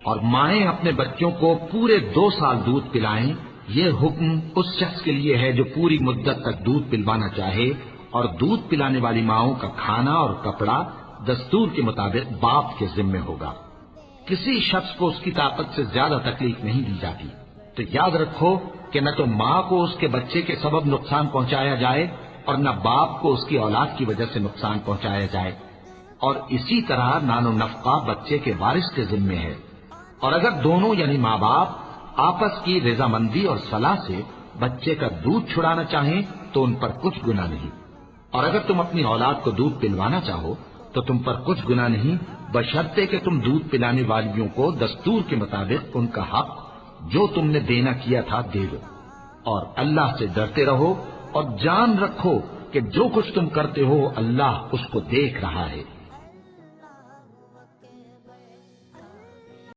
اور مائیں اپنے بچوں کو پورے 2 سال دودھ پلائیں، یہ حکم اس شخص کے لیے ہے جو پوری مدت تک دودھ پلوانا چاہے، اور دودھ پلانے والی ماؤں کا کھانا اور کپڑا دستور کے مطابق باپ کے ذمے ہوگا۔ کسی شخص کو اس کی طاقت سے زیادہ تکلیف نہیں دی جاتی، تو یاد رکھو کہ نہ تو ماں کو اس کے بچے کے سبب نقصان پہنچایا جائے اور نہ باپ کو اس کی اولاد کی وجہ سے نقصان پہنچایا جائے، اور اسی طرح نان و نفقہ بچے کے وارث کے ذمے ہے۔ اور اگر دونوں یعنی ماں باپ آپس کی رضامندی اور صلاح سے بچے کا دودھ چھڑانا چاہیں تو ان پر کچھ گناہ نہیں، اور اگر تم اپنی اولاد کو دودھ پلوانا چاہو تو تم پر کچھ گناہ نہیں، بشرطے کہ تم دودھ پلانے والیوں کو دستور کے مطابق ان کا حق جو تم نے دینا کیا تھا دے دو، اور اللہ سے ڈرتے رہو اور جان رکھو کہ جو کچھ تم کرتے ہو اللہ اس کو دیکھ رہا ہے۔